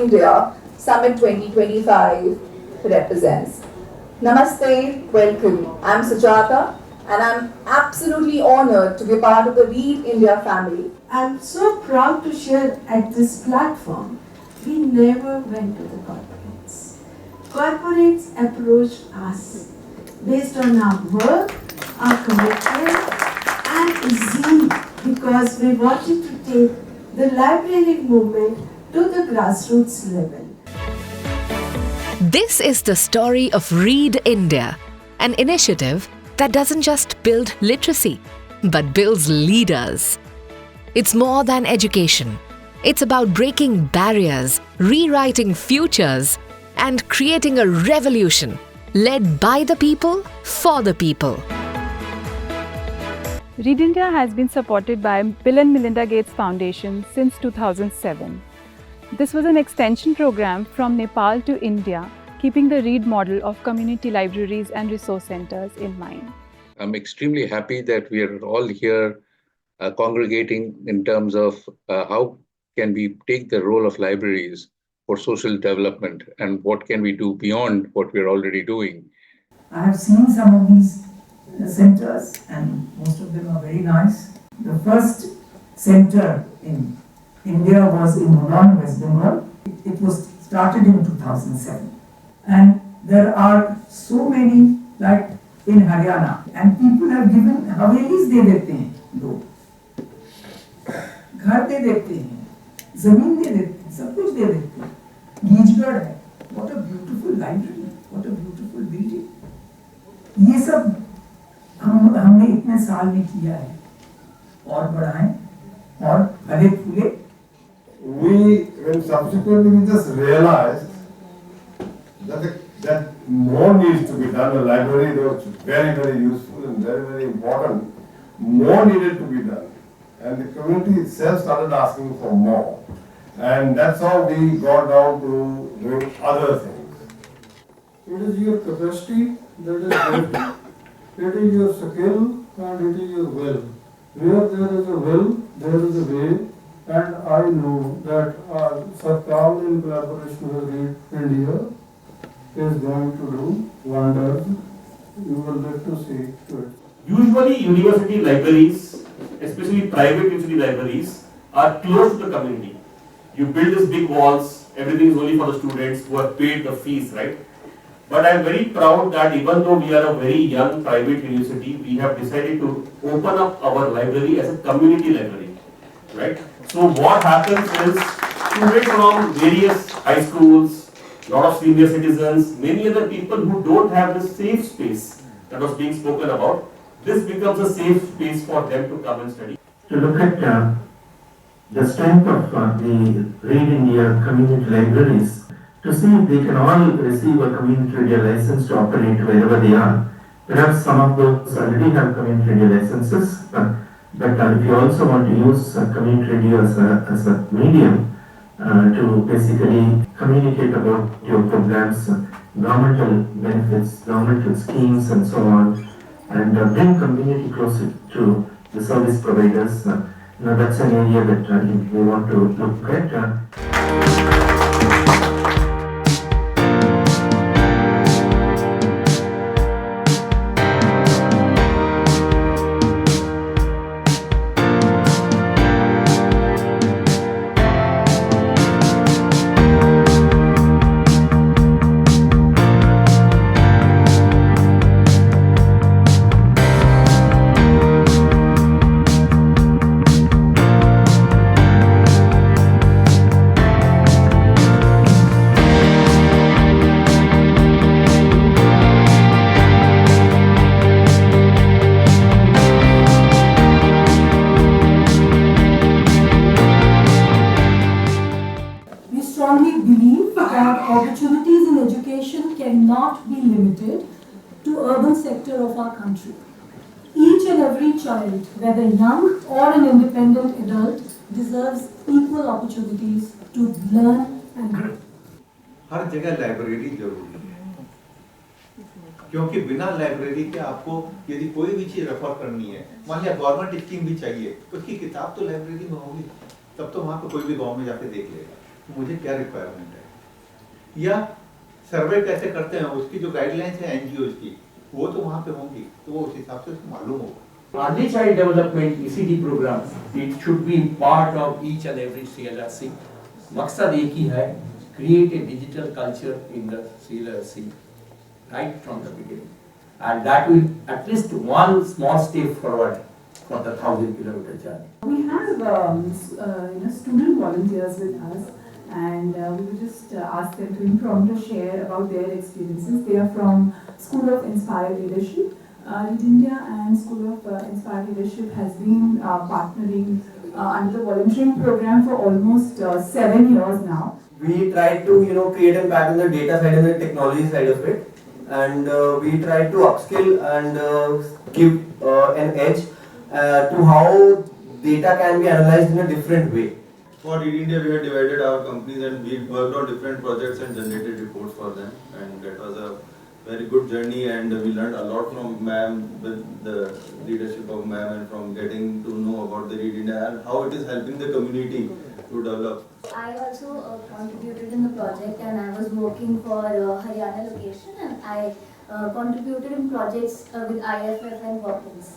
India Summit 2025 represents. Namaste, welcome. I'm Sujata and I'm absolutely honored to be part of the Read India family. I'm so proud to share at this platform. We never went to the corporates. Corporates approached us based on our work, our commitment, and zeal because we wanted to take the library movement to the grassroots level. This is the story of Read India, an initiative that doesn't just build literacy, but builds leaders. It's more than education. It's about breaking barriers, rewriting futures, and creating a revolution led by the people, for the people. Read India has been supported by Bill and Melinda Gates Foundation since 2007. This was an extension program from Nepal to India, keeping the Read model of community libraries and resource centers in mind. I'm extremely happy that we are all here congregating in terms of how can we take the role of libraries for social development and what can we do beyond what we're already doing. I have seen some of these centers and most of them are very nice. The first center in India was in Udan, West Bengal. It was started in 2007 and there are so many like in Haryana and people have given havelis de dete hain log, घर दे देते हैं, जमीन दे देते हैं, सब कुछ दे देते हैं. गीजगढ़ है, what a beautiful library, what a beautiful building. ये सब हमने इतने साल में किया है और बढ़ाएं और फले फूले. When subsequently we just realized that more needs to be done. The library was very, very useful and very, very important. More needed to be done. And the community itself started asking for more. And that's how we got down to doing other things. It is your capacity that is built. It is your skill and it is your will. Where there is a will, there is a way. And I know that Sarkar in collaboration with Read India is going to do wonders. You will get to see to it. Usually university libraries, especially private university libraries, are close to the community. You build these big walls, everything is only for the students who have paid the fees, right? But I am very proud that even though we are a very young private university, we have decided to open up our library as a community library, right? So what happens is students from various high schools, lot of senior citizens, many other people who don't have the safe space that was being spoken about, this becomes a safe space for them to come and study. To look at the strength of the Read India community libraries, to see if they can all receive a community radio license to operate wherever they are. Perhaps some of those already have community radio licenses, but if you also want to use community radio as a medium to basically communicate about your programs, governmental benefits, governmental schemes and so on, and bring community closer to the service providers, that's an area that I think we want to look at. Opportunities in education cannot be limited to urban sector of our country. Each and every child, whether young or an independent adult, deserves equal opportunities to learn and grow. हर जगह library जरूरी है, क्योंकि बिना library के आपको यदि कोई भी चीज रेफर करनी है, मान लिया गवर्नमेंट स्कीम भी चाहिए, उसकी किताब तो लाइब्रेरी में होगी, तब तो वहाँ पे कोई भी गांव में जाके देख लेगा. मुझे क्या रिक्वायरमेंट है, या सर्वे कैसे करते हैं, उसकी जो गाइडलाइंस है एनजीओ की, वो तो वहाँ पे होंगी, तो वो उस हिसाब से उसको मालूम होगा। Early child development ECD program, it should be part of each and every CLRC. मकसद एक ही है, create a digital culture in the CLRC right from the beginning, and that will at least one small step forward for the 1,000-kilometer journey. We have student volunteers with us, and we will just ask them to impromptu share about their experiences. They are from School of Inspired Leadership. Read India and School of Inspired Leadership has been partnering under the volunteering program for almost 7 years now. We try to create impact on the data side and the technology side of it, and we try to upskill and give an edge to how data can be analyzed in a different way. For Read India, we had divided our companies and we worked on different projects and generated reports for them, and that was a very good journey, and we learned a lot from ma'am, with the leadership of ma'am, and from getting to know about the Read India and how it is helping the community to develop. I also contributed in the project, and I was working for Haryana location, and I contributed in projects with IFF and Watkins.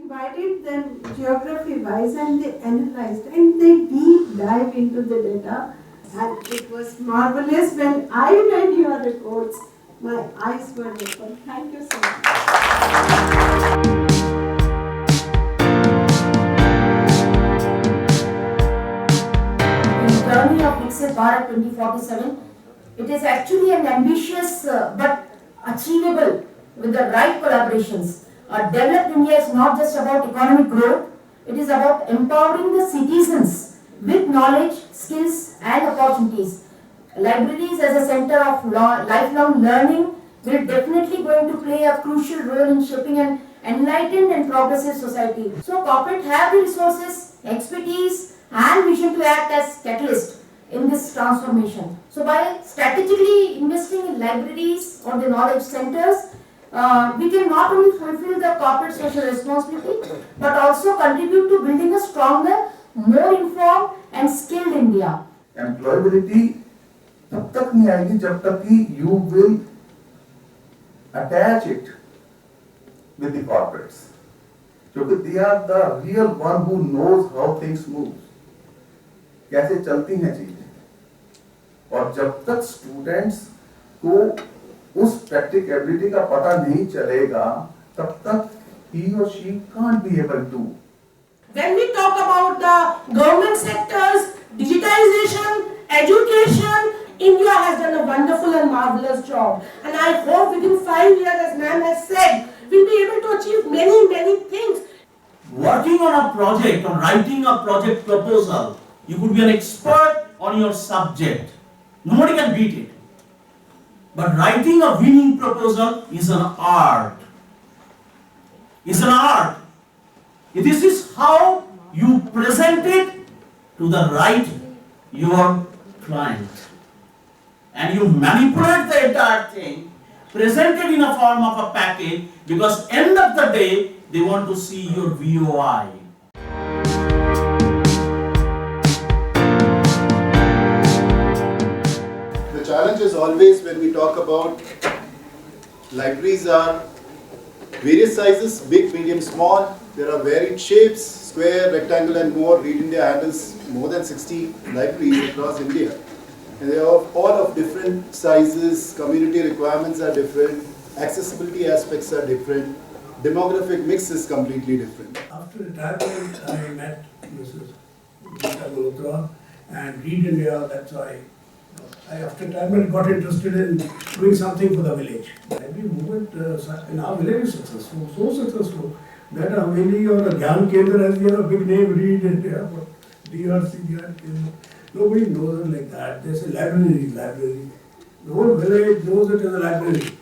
Divided them geography wise, and they analyzed and they deep dive into the data, and it was marvelous. When I read your reports, my eyes were open. Thank you so much. The journey of Viksit Bharat 2047, it is actually an ambitious but achievable with the right collaborations. Developed India is not just about economic growth, it is about empowering the citizens with knowledge, skills and opportunities. Libraries as a center of lifelong learning will definitely going to play a crucial role in shaping an enlightened and progressive society. So corporate have the resources, expertise and vision to act as catalyst in this transformation. So by strategically investing in libraries or the knowledge centers, we can not only fulfill the corporate social responsibility, but also contribute to building a stronger, more informed and skilled India. Employability तब तक नहीं आएगी जब तक कि you will attach it with the corporates, क्योंकि they are the real one who knows how things move, कैसे चलती हैं चीजें, और जब तक students को उस practicability का पता नहीं चलेगा, तब तक he or she can't be able to. When we talk about the government sectors, digitization, education, India has done a wonderful and marvelous job. And I hope within 5 years, as ma'am has said, we'll be able to achieve many, many things. Working on a project, on writing a project proposal, you could be an expert on your subject. Nobody can beat it. But writing a winning proposal is an art. It's an art. This is how you present it to the right your client. And you manipulate the entire thing, present it in a form of a package, because end of the day, they want to see your VOI. The challenge is always when we talk about libraries are various sizes, big, medium, small. There are varied shapes, square, rectangle and more. Read India handles more than 60 libraries across India. And they are all of different sizes, community requirements are different, accessibility aspects are different, demographic mix is completely different. After retirement, I met Mrs. Gita Malhotra and Read India. That's why I, after retirement, got interested in doing something for the village. Every movement in our village is successful, so successful that Haveli or the Gyan Kendra has a big name, Read India, but DRC, Gyan Kendra. Nobody knows it like that. They say library. The whole village knows it as a library.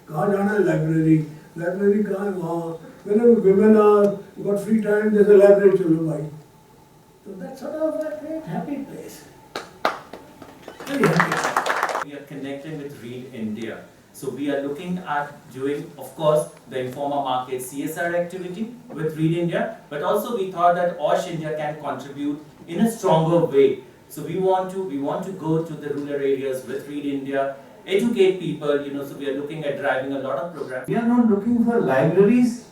Kahan jana hai library? Library kahan hai wahan? Whenever women are got free time, there's a library chalo bhai. So that's sort of a great happy place. Very happy. We are connected with Read India. So we are looking at doing, of course, the informer market CSR activity with Read India, but also we thought that Osh India can contribute in a stronger way. So we want to go to the rural areas with Read India, educate people, so we are looking at driving a lot of programs. We are not looking for libraries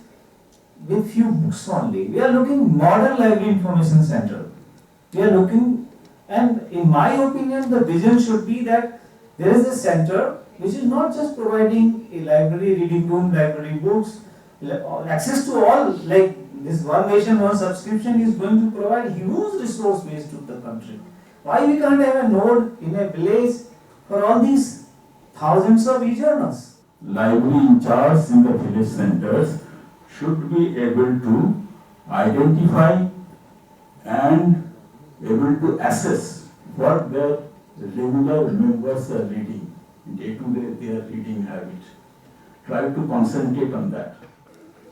with few books only. We are looking modern library information center. We are looking, and in my opinion, the vision should be that there is a center which is not just providing a library, reading room, library books, access to all, like this One Nation, One Subscription is going to provide huge resource base to the country. Why we can't have a node in a village for all these thousands of e-journals? Library in charge in the village centers should be able to identify and able to assess what their regular members are reading, day to day their reading habit. Try to concentrate on that.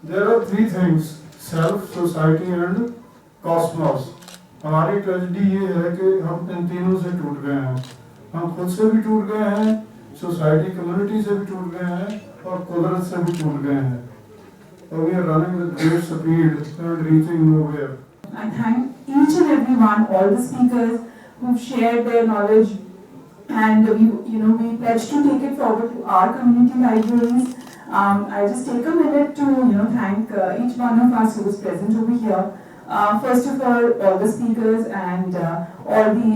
There are three things: self, society and cosmos. हमारी tragedy ये है कि हम इन तीनों से टूट गए हैं. हम खुद से भी टूट गए हैं, सोसाइटी कम्युनिटी से भी टूट गए हैं और कुदरत से भी टूट गए हैं. So we are running with great speed and reaching nowhere. I thank each and every one, all the speakers who've shared their knowledge, and we pledge to take it forward to our community libraries. I just take a minute to thank each one of us who is present over here. First of all the speakers and all the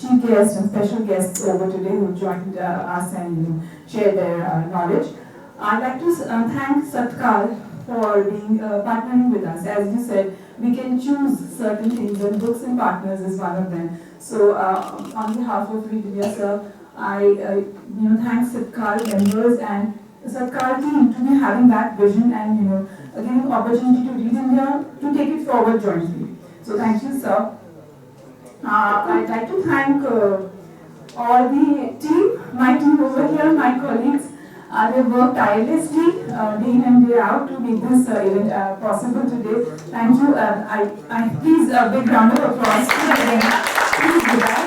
chief guests and special guests over today who joined us and shared their knowledge. I'd like to thank Satkal for being partnering with us. As you said, we can choose certain things, and books and partners is one of them. So on behalf of Read India, sir, I thank Satkal members and Satkal team to be having that vision and giving opportunity to Read India to take it forward jointly. So thank you, sir. I'd like to thank all the team, my team over here, my colleagues. They worked tirelessly day in and day out to make this event possible today. Thank you. I please a big round of applause. Please do that.